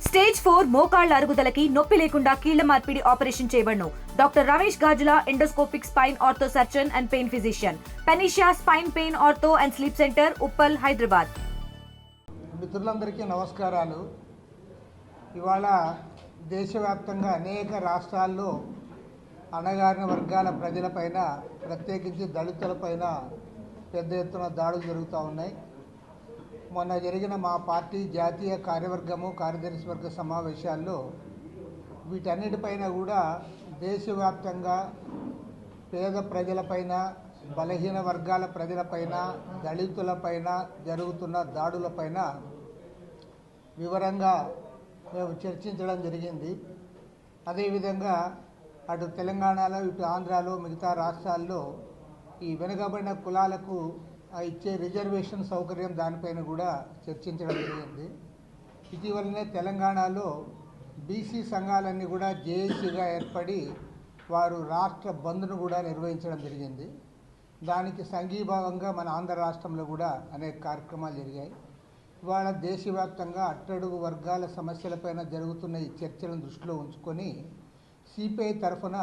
Stage 4 మోకాళ్ల అరుగుదలకి నొప్పి లేకుండా కీళ్ల మార్పిడి ఆపరేషన్ చేయబడును. Doctor Ramesh Gajula, endoscopic spine ortho surgeon and pain physician, పెనిషియా spine pain ortho and sleep center, Uppal, Hyderabad. మిత్రులందరికీ నమస్కారాలు. ఇవాళ దేశవ్యాప్తంగా అనేక రాష్ట్రాల్లో అణగారిన వర్గాల ప్రజలపైన, ప్రత్యేకించి దళితులపైన పెద్ద ఎత్తున దాడులు జరుగుతూ ఉన్నాయి. మొన్న జరిగిన మా పార్టీ జాతీయ కార్యవర్గము, కార్యదర్శి వర్గ సమావేశాల్లో వీటన్నిటిపైన కూడా దేశవ్యాప్తంగా పేద ప్రజలపైన, బలహీన వర్గాల ప్రజలపైన, దళితులపైన జరుగుతున్న దాడులపైన వివరంగా మేము చర్చించడం జరిగింది. అదేవిధంగా అటు తెలంగాణలో, ఇటు ఆంధ్రాలో, మిగతా రాష్ట్రాల్లో ఈ వెనుకబడిన కులాలకు ఇచ్చే రిజర్వేషన్ సౌకర్యం దానిపైన కూడా చర్చించడం జరిగింది. ఇటీవలనే తెలంగాణలో బీసీ సంఘాలన్నీ కూడా జేఏసీగా ఏర్పడి వారు రాష్ట్ర బంద్ను కూడా నిర్వహించడం జరిగింది. దానికి సంఘీభావంగా మన ఆంధ్ర రాష్ట్రంలో కూడా అనేక కార్యక్రమాలు జరిగాయి. ఇవాళ దేశవ్యాప్తంగా అట్టడుగు వర్గాల సమస్యలపైన జరుగుతున్న ఈ చర్చలను దృష్టిలో ఉంచుకొని సిపిఐ తరఫున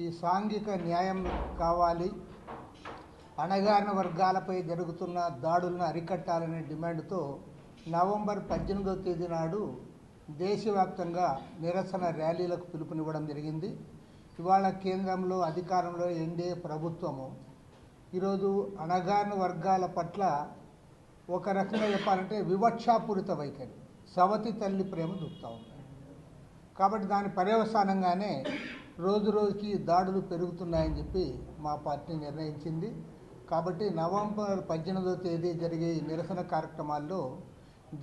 ఈ సాంఘిక న్యాయం కావాలి, అణగారిన వర్గాలపై జరుగుతున్న దాడులను అరికట్టాలనే డిమాండ్తో నవంబర్ 18వ తేదీ నాడు దేశవ్యాప్తంగా నిరసన ర్యాలీలకు పిలుపునివ్వడం జరిగింది. ఇవాళ కేంద్రంలో అధికారంలో ఎన్డీఏ ప్రభుత్వము ఈరోజు అణగారిన వర్గాల పట్ల ఒక రకంగా చెప్పాలంటే వివక్షాపూరిత వైఖరి, సవతి తల్లి ప్రేమ చూపుతా ఉంది. కాబట్టి దాని పర్యవసానంగానే రోజు రోజుకి దాడులు పెరుగుతున్నాయని చెప్పి మా పార్టీ నిర్ణయించింది. కాబట్టి నవంబర్ 18వ తేదీ జరిగే ఈ నిరసన కార్యక్రమాల్లో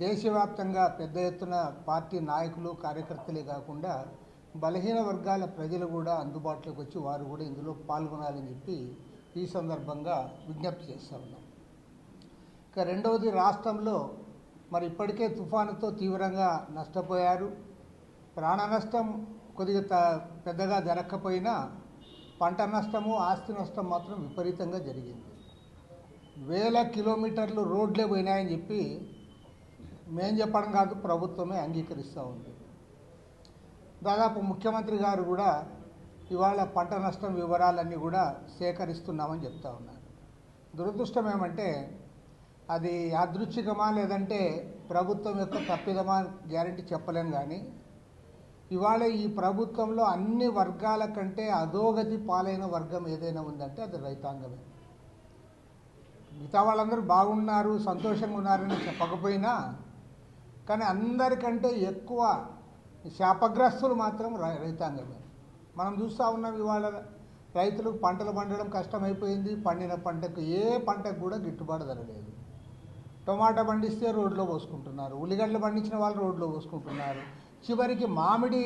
దేశవ్యాప్తంగా పెద్ద ఎత్తున పార్టీ నాయకులు, కార్యకర్తలే కాకుండా బలహీన వర్గాల ప్రజలు కూడా అందుబాటులోకి వచ్చి వారు కూడా ఇందులో పాల్గొనాలని చెప్పి ఈ సందర్భంగా విజ్ఞప్తి చేస్తూ ఉన్నాం. ఇక రెండవది, రాష్ట్రంలో మరి ఇప్పటికే తుఫానుతో తీవ్రంగా నష్టపోయారు. ప్రాణ నష్టం కొద్దిగా పెద్దగా జరగకపోయినా పంట నష్టము, ఆస్తి నష్టం మాత్రం విపరీతంగా జరిగింది. వేల కిలోమీటర్లు రోడ్లే పోయినాయని చెప్పి మేం చెప్పడం కాదు, ప్రభుత్వమే అంగీకరిస్తూ ఉంది. దాదాపు ముఖ్యమంత్రి గారు కూడా ఇవాళ పంట నష్టం వివరాలన్నీ కూడా సేకరిస్తున్నామని చెప్తా ఉన్నారు. దురదృష్టం ఏమంటే అది యాదృచ్ఛికమా లేదంటే ప్రభుత్వం యొక్క తప్పిదమా గ్యారెంటీ చెప్పలేం. కానీ ఇవాళ ఈ ప్రభుత్వంలో అన్ని వర్గాల కంటే అధోగతి పాలైన వర్గం ఏదైనా ఉందంటే అది రైతాంగమే. మిగతా వాళ్ళందరూ బాగున్నారు, సంతోషంగా ఉన్నారని చెప్పకపోయినా కానీ అందరికంటే ఎక్కువ శాపగ్రస్తులు మాత్రం రైతాంగమే. మనం చూస్తూ ఉన్నాం, ఇవాళ రైతులకు పంటలు పండడం కష్టమైపోయింది. పండిన పంటకు ఏ పంటకు కూడా గిట్టుబాటు ధర లేదు. టొమాటో పండిస్తే రోడ్లో పోసుకుంటున్నారు, ఉల్లిగడ్డలు పండించిన వాళ్ళు రోడ్లో పోసుకుంటున్నారు, చివరికి మామిడి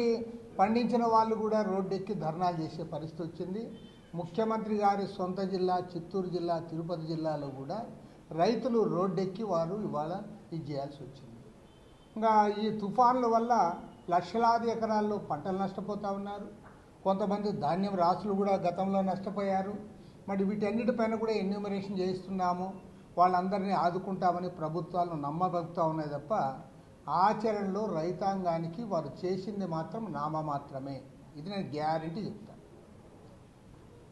పండించిన వాళ్ళు కూడా రోడ్డు ఎక్కి ధర్నాలు చేసే పరిస్థితి వచ్చింది. ముఖ్యమంత్రి గారి సొంత జిల్లా చిత్తూరు జిల్లా, తిరుపతి జిల్లాలో కూడా రైతులు రోడ్డెక్కి వారు ఇవాళ ఇది చేయాల్సి వచ్చింది. ఇంకా ఈ తుఫాన్ల వల్ల లక్షలాది ఎకరాల్లో పంటలు నష్టపోతూ ఉన్నారు. కొంతమంది ధాన్యం రాసులు కూడా గతంలో నష్టపోయారు. మరి వీటన్నిటిపైన కూడా ఎన్యూమరేషన్ చేయిస్తున్నాము, వాళ్ళందరినీ ఆదుకుంటామని ప్రభుత్వాలు నమ్మబడుతూ ఉన్నాయి తప్ప ఆచరణలో రైతాంగానికి వారు చేసింది మాత్రం నామమాత్రమే. ఇది నేను గ్యారెంటీ చెప్తాను.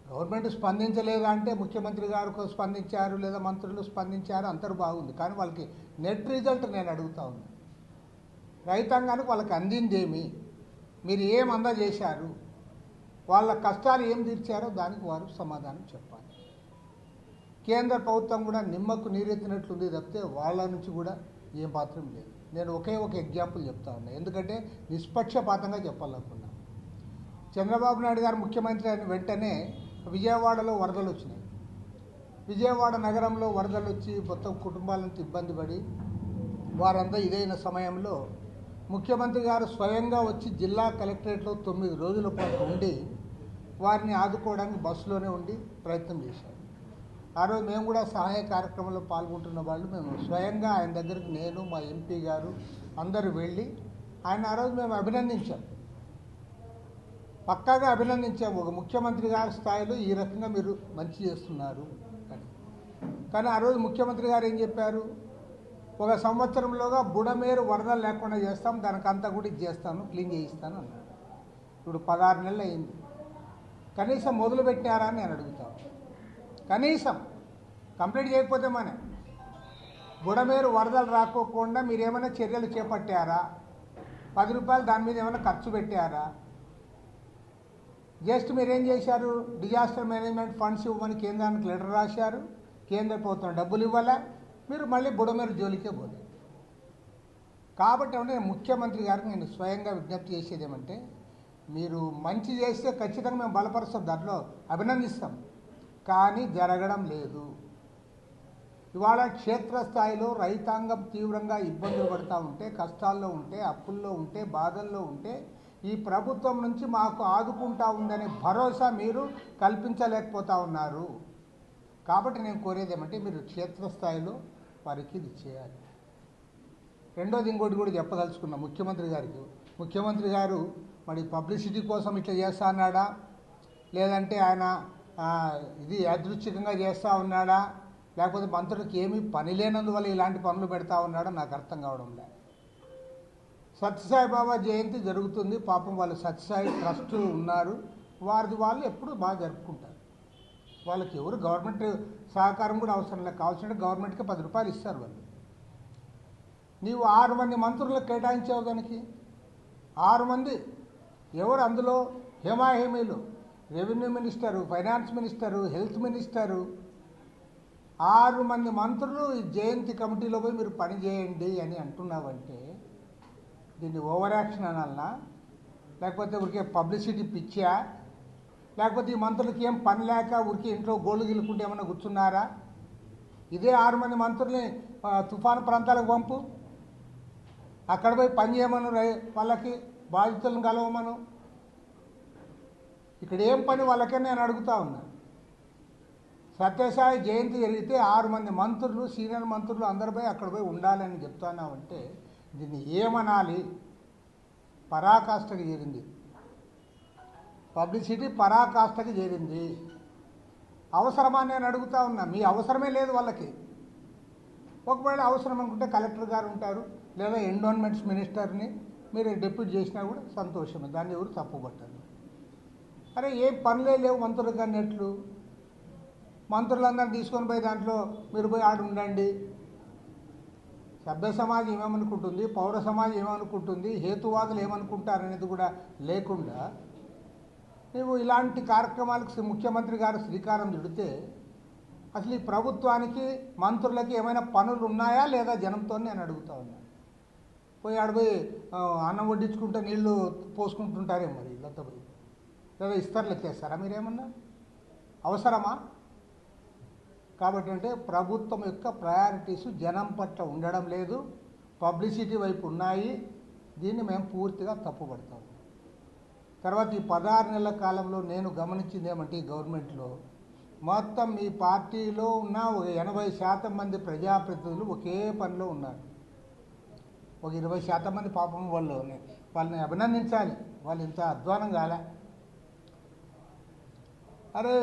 గవర్నమెంట్ స్పందించలేదా అంటే ముఖ్యమంత్రి గారు స్పందించారు, లేదా మంత్రులు స్పందించారు, అందరూ బాగుంది. కానీ వాళ్ళకి నెట్ రిజల్ట్ నేను అడుగుతా ఉన్నాను. రైతాంగానికి వాళ్ళకి అందిందేమి, మీరు ఏం అందజేశారు, వాళ్ళ కష్టాలు ఏం తీర్చారో దానికి వారు సమాధానం చెప్పాలి. కేంద్ర ప్రభుత్వం కూడా నిమ్మకు నీరెత్తినట్లుంది తప్పితే వాళ్ళ నుంచి కూడా ఏం పాత్రం లేదు. నేను ఒకే ఒక ఎగ్జాంపుల్ చెప్తా ఉన్నా, ఎందుకంటే నిష్పక్షపాతంగా చెప్పాలనుకున్నా. చంద్రబాబు నాయుడు గారు ముఖ్యమంత్రి అయిన వెంటనే విజయవాడలో వరదలు వచ్చినాయి. విజయవాడ నగరంలో వరదలు వచ్చి మొత్తం కుటుంబాలను ఇబ్బంది పడి వారంతా ఇదైన సమయంలో ముఖ్యమంత్రి గారు స్వయంగా వచ్చి జిల్లా కలెక్టరేట్లో 9 రోజుల పాటు ఉండి వారిని ఆదుకోవడానికి బస్సులోనే ఉండి ప్రయత్నం చేశారు. ఆ రోజు మేము కూడా సహాయ కార్యక్రమంలో పాల్గొంటున్న వాళ్ళు మేము స్వయంగా ఆయన దగ్గరికి నేను, మా ఎంపీ గారు అందరూ వెళ్ళి ఆయన ఆ రోజు మేము అభినందించాం, పక్కాగా అభినందించాము. ఒక ముఖ్యమంత్రి గారి స్థాయిలో ఈ రకంగా మీరు మంచి చేస్తున్నారు అని. కానీ ఆ రోజు ముఖ్యమంత్రి గారు ఏం చెప్పారు, ఒక సంవత్సరంలోగా బుడమేరు వరదలు లేకుండా చేస్తాం, దానికి అంతా కూడా ఇది చేస్తాను, క్లీన్ చేయిస్తాను అన్నాడు. ఇప్పుడు 16 నెలలు అయింది. కనీసం మొదలు పెట్టారా అని నేను అడుగుతాను. కనీసం కంప్లీట్ చేయకపోతే బుడమేరు వరదలు రాకోకుండా మీరు ఏమైనా చర్యలు చేపట్టారా? 10 రూపాయలు దాని మీద ఏమైనా ఖర్చు పెట్టారా? జస్ట్ మీరేం చేశారు? డిజాస్టర్ మేనేజ్మెంట్ ఫండ్స్ ఇవ్వమని కేంద్రానికి లెటర్ రాశారు, కేంద్ర ప్రభుత్వం డబ్బులు ఇవ్వాలా, మీరు మళ్ళీ బుడమేరు జోలికే పోలేదు. కాబట్టి నేను ముఖ్యమంత్రి గారికి నేను స్వయంగా విజ్ఞప్తి చేసేది ఏమంటే, మీరు మంచి చేస్తే ఖచ్చితంగా మేము బలపరుస్తాం, దాంట్లో అభినందిస్తాం, కానీ జరగడం లేదు. ఇవాళ క్షేత్రస్థాయిలో రైతాంగం తీవ్రంగా ఇబ్బందులు పడుతూ ఉంటే, కష్టాల్లో ఉంటే, అప్పుల్లో ఉంటే, బాధల్లో ఉంటే ఈ ప్రభుత్వం నుంచి మాకు ఆదుకుంటా ఉందనే భరోసా మీరు కల్పించలేకపోతా ఉన్నారు. కాబట్టి నేను కోరేది ఏమంటే, మీరు క్షేత్రస్థాయిలో వారికి ఇది చేయాలి. రెండోది ఇంకోటి కూడా చెప్పదలుచుకున్నా ముఖ్యమంత్రి గారికి. ముఖ్యమంత్రి గారు మరి పబ్లిసిటీ కోసం ఇట్లా చేస్తా అన్నాడా, లేదంటే ఆయన ఇది యాదృచ్ఛికంగా చేస్తూ ఉన్నాడా, లేకపోతే మంత్రులకు ఏమీ పని లేనందువల్ల ఇలాంటి పనులు పెడతా ఉన్నాడో నాకు అర్థం కావడం లేదు. సత్యసాయిబాబా జయంతి జరుగుతుంది, పాపం వాళ్ళు సత్యసాయి ట్రస్ట్ ఉన్నారు, వారిది వాళ్ళు ఎప్పుడు బాగా జరుపుకుంటారు. వాళ్ళకి ఎవరు గవర్నమెంట్ సహకారం కూడా అవసరం లేదు, కావాల్సిన గవర్నమెంట్కి 10 రూపాయలు ఇస్తారు వాళ్ళు. నీవు 6 మంది మంత్రులకు కేటాయించావు, దానికి 6 మంది ఎవరు అందులో హేమాహేమీలు, revenue minister, finance minister, health minister, 6 మంది మంత్రులు ఈ జయంతి కమిటీలో పోయి మీరు పని చేయండి అని అంటున్నావంటే దీన్ని ఓవర్ యాక్షన్ అనాలనా, లేకపోతే ఊరికే పబ్లిసిటీ పిచ్చా, లేకపోతే ఈ మంత్రులకి ఏం పని లేక ఊరికి ఇంట్లో గోళ్ళు గిలుకుంటే ఏమన్నా కూర్చున్నారా? ఇదే 6 మంది మంత్రుల్ని తుఫాను ప్రాంతాలకు పంపు, అక్కడ పోయి పని చేయమను, వాళ్ళకి బాధితులను కలవమను. ఇక్కడ ఏం పని వాళ్ళకే నేను అడుగుతా ఉన్నా. సత్యసాయి జయంతి జరిగితే 6 మంది మంత్రులు, సీనియర్ మంత్రులు అందరు పోయి అక్కడ పోయి ఉండాలని చెప్తున్నామంటే దీన్ని ఏమనాలి? పరాకాష్ఠకి చేరింది, పబ్లిసిటీ పరాకాష్ఠకి చేరింది. అవసరమా నేను అడుగుతా ఉన్నా. మీ అవసరమే లేదు వాళ్ళకి. ఒకవేళ అవసరం అనుకుంటే కలెక్టర్ గారు ఉంటారు, లేదా ఎండోన్మెంట్స్ మినిస్టర్ని మీరు డిప్యూట్ చేసినా కూడా సంతోషమే, దాన్ని ఎవరు తప్పుపట్టారు. అరే ఏం పనులే లేవు మంత్రులకు అన్నట్లు మంత్రులందరినీ తీసుకొని పోయి దాంట్లో మీరు పోయి ఆడు ఉండండి. సభ్య సమాజం ఏమనుకుంటుంది, పౌర సమాజం ఏమనుకుంటుంది, హేతువాదులు ఏమనుకుంటారనేది కూడా లేకుండా నువ్వు ఇలాంటి కార్యక్రమాలకు ముఖ్యమంత్రి గారు శ్రీకారం చుడితే అసలు ఈ ప్రభుత్వానికి మంత్రులకి ఏమైనా పనులు ఉన్నాయా లేదా జనంతో నేను అడుగుతా ఉన్నాను. పోయి ఆడిపోయి అన్నం వడ్డించుకుంటే నీళ్లు పోసుకుంటుంటారే మరి ఇళ్ళతో పోయి, లేదా ఇస్తర్లు ఎక్కేస్తారా మీరేమన్నా? అవసరమా? కాబట్టి ప్రభుత్వం యొక్క ప్రయారిటీస్ జనం పట్ల ఉండడం లేదు, పబ్లిసిటీ వైపు ఉన్నాయి. దీన్ని మేము పూర్తిగా తప్పుపడతాం. తర్వాత ఈ 16 నెలల కాలంలో నేను గమనించింది ఏమంటే ఈ గవర్నమెంట్లో మొత్తం మీ పార్టీలో ఉన్న 80% మంది ప్రజాప్రతినిధులు ఒకే పనిలో ఉన్నారు. ఒక 20% మంది పాపం వాళ్ళని అభినందించాలి, వాళ్ళు ఇంత అధ్వానం కాలే. అరే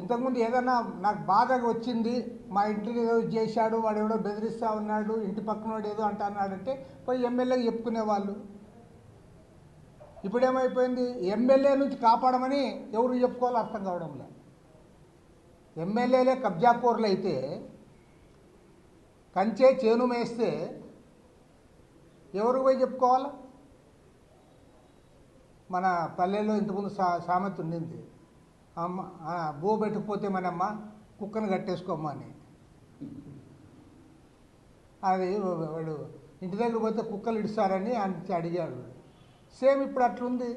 ఇంతకుముందు ఏదన్నా నాకు బాధగా వచ్చింది, మా ఇంటికి ఏదో చేశాడు, వాడు ఎవడో బెదిరిస్తూ ఉన్నాడు, ఇంటి పక్కన వాడు ఏదో అంటున్నాడంటే పోయి ఎమ్మెల్యేకి చెప్పుకునేవాళ్ళు. ఇప్పుడేమైపోయింది, ఎమ్మెల్యే నుంచి కాపాడమని ఎవరు చెప్పుకోవాలో అర్థం కావడం లేదు. ఎమ్మెల్యేలే కబ్జాకోర్లు అయితే, కంచే చేను మేస్తే ఎవరు పోయి చెప్పుకోవాలా? మన పల్లెల్లో ఇంతకుముందు సామెత ఉండింది, అమ్మ బో పెట్టకపోతే మనమ్మ కుక్కను కట్టేసుకోమ్మా అని. అది వాడు ఇంటి దగ్గర పోతే కుక్కలు ఇడుస్తారని అని అడిగాడు. సేమ్ ఇప్పుడు అట్లుంది.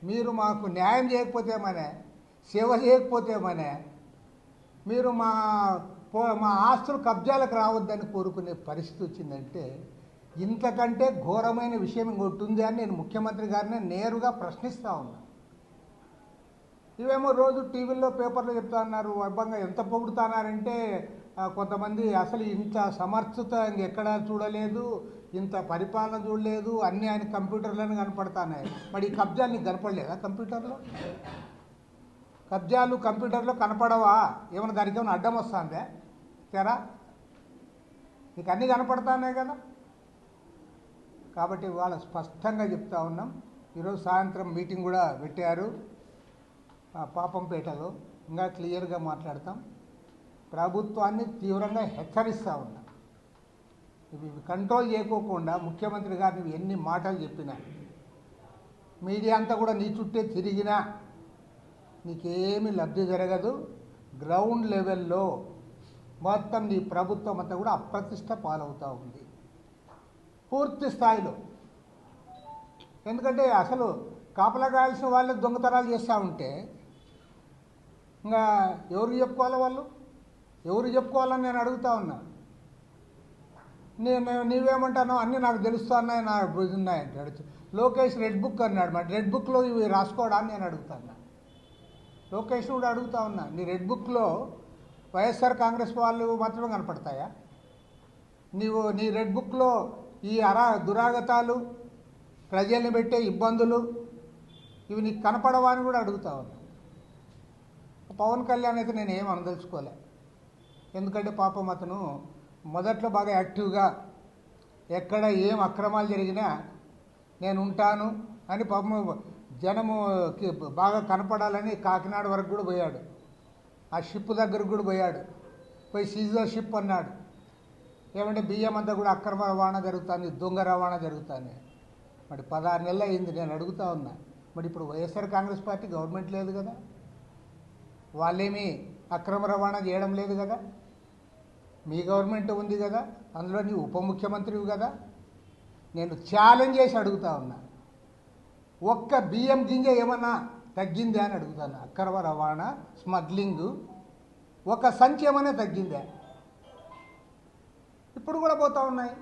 మీరు మాకు న్యాయం చేయకపోతే మనే, సేవ చేయకపోతే మనే, మీరు మా ఆస్తులు కబ్జాలకు రావద్దని కోరుకునే పరిస్థితి వచ్చిందంటే ఇంతకంటే ఘోరమైన విషయం ఇంకోటి ఉంది అని నేను ముఖ్యమంత్రి గారిని నేరుగా ప్రశ్నిస్తూ ఉన్నా. ఇవేమో రోజు టీవీల్లో పేపర్లో చెప్తా ఉన్నారు, వైభవంగా ఎంత పొగుడుతున్నారంటే కొంతమంది అసలు ఇంత సమర్థత ఇంకెక్కడా చూడలేదు, ఇంత పరిపాలన చూడలేదు, అన్నీ ఆయన కంప్యూటర్లోనే కనపడుతున్నాయి. మరి ఈ కబ్జాలు నీకు కనపడలేదా కంప్యూటర్లో? కబ్జాలు కంప్యూటర్లో కనపడవా? ఏమైనా దానికి ఏమైనా అడ్డం వస్తుందే తెరా? నీకు అన్నీ కనపడుతున్నాయి కదా. కాబట్టి వాళ్ళ స్పష్టంగా చెప్తా ఉన్నాం. ఈరోజు సాయంత్రం మీటింగ్ కూడా పెట్టారు పాపంపేటలో. ఇంకా క్లియర్గా మాట్లాడతాం. ప్రభుత్వాన్ని తీవ్రంగా హెచ్చరిస్తూ ఉన్నాం. ఇవి కంట్రోల్ చేయకోకుండా ముఖ్యమంత్రి గారు నువ్వు ఎన్ని మాటలు చెప్పినా, మీడియా అంతా కూడా నీ చుట్టే తిరిగినా నీకేమీ లబ్ధి జరగదు. గ్రౌండ్ లెవెల్లో మొత్తం నీ ప్రభుత్వం అంతా కూడా అప్రతిష్ట పాలవుతూ ఉంది పూర్తి స్థాయిలో. ఎందుకంటే అసలు కాపలా కాయాల్సిన వాళ్ళే దొంగతనాలు చేస్తూ ఉంటే ఇంకా ఎవరు చెప్పుకోవాలి? వాళ్ళు ఎవరు చెప్పుకోవాలని నేను అడుగుతా ఉన్నా. నీవేమంటానో అన్నీ నాకు తెలుస్తా ఉన్నాయి, నా ఉన్నాయంటే లోకేష్ రెడ్ బుక్ అన్నాడు. మరి రెడ్ బుక్లో ఇవి రాసుకోవడాన్ని నేను అడుగుతాను. లోకేష్ కూడా అడుగుతా ఉన్నా, నీ రెడ్ బుక్లో వైఎస్ఆర్ కాంగ్రెస్ వాళ్ళు మాత్రమే కనపడతాయా? నీ రెడ్ బుక్లో ఈ దురాగతాలు, ప్రజల్ని పెట్టే ఇబ్బందులు ఇవి నీకు కనపడవా అని కూడా అడుగుతా ఉన్నా. పవన్ కళ్యాణ్ అయితే నేను ఏం అనదలుచుకోలే. ఎందుకంటే పాపం అతను మొదట్లో బాగా యాక్టివ్గా ఎక్కడ ఏం అక్రమాలు జరిగినా నేను ఉంటాను అని పాపం జనముకి బాగా కనపడాలని కాకినాడ వరకు కూడా పోయాడు. ఆ షిప్ దగ్గరకు కూడా పోయాడు. పోయి సీజర్ షిప్ అన్నాడు. ఏమంటే బియ్యం అంతా కూడా అక్రమ రవాణా జరుగుతుంది, దొంగ రవాణా జరుగుతుంది. మరి 16 నెలలు అయింది. నేను అడుగుతా ఉన్నా, మరి ఇప్పుడు వైఎస్ఆర్ కాంగ్రెస్ పార్టీ గవర్నమెంట్ లేదు కదా, వాళ్ళేమీ అక్రమ రవాణా చేయడం లేదు కదా. మీ గవర్నమెంట్ ఉంది కదా, అందులో నీ ఉప ముఖ్యమంత్రివి కదా. నేను ఛాలెంజ్ చేసి అడుగుతా ఉన్నా, ఒక్క బియ్యం గింజ ఏమన్నా తగ్గిందా అని అడుగుతాను. అక్రమ రవాణా, స్మగ్లింగు ఒక సంచి ఏమైనా తగ్గిందా? ఇప్పుడు కూడా పోతూ ఉన్నాయి.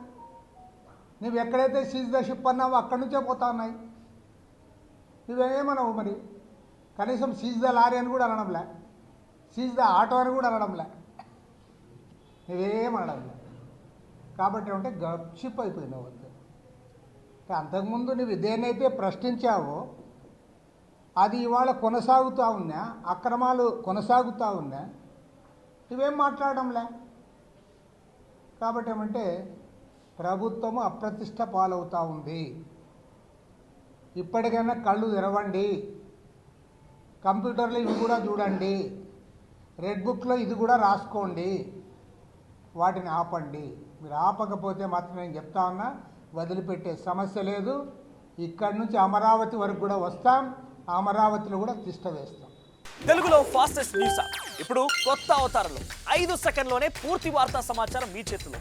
నువ్వు ఎక్కడైతే సీజ్ ద షిప్ అన్నావో అక్కడి నుంచే పోతా ఉన్నాయి. నువ్వేమన్నావు మరి? కనీసం సీజ్ ద లారీ అని కూడా అనడంలే, సీజ్ ద ఆటో అని కూడా అనడంలే, నువ్వేమనడంలే. కాబట్టి అంటే గప్షిప్ అయిపోయినావు అంతే. అంతకుముందు నువ్వు దేన్నైతే ప్రశ్నించావో అది ఇవాళ కొనసాగుతూ ఉన్నా, అక్రమాలు కొనసాగుతూ ఉన్నా, నువ్వేం మాట్లాడడంలే. కాబట్టి ఏమంటే ప్రభుత్వము అప్రతిష్ట పాలవుతూ ఉంది. ఇప్పటికైనా కళ్ళు తెరవండి. కంప్యూటర్లో ఇవి కూడా చూడండి. రెడ్ బుక్లో ఇది కూడా రాసుకోండి. వాటిని ఆపండి. మీరు ఆపకపోతే మాత్రం నేను చెప్తా ఉన్నా, వదిలిపెట్టే సమస్య లేదు. ఇక్కడి నుంచి అమరావతి వరకు కూడా వస్తాం. అమరావతిలో కూడా తిష్ట వేస్తాం. తెలుగులో ఫాస్టెస్ట్ న్యూస్ ఇప్పుడు కొత్త అవతారంలో 5 సెకండ్లోనే పూర్తి వార్తా సమాచారం మీ చేతిలో.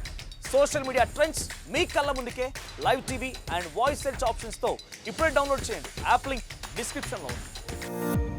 సోషల్ మీడియా ట్రెండ్స్ మీ కళ్ళ ముందుకే live TV and voice search ఆప్షన్స్తో ఇప్పుడే డౌన్లోడ్ చేయండి. యాప్ లింక్ డిస్క్రిప్షన్లో ఉంది.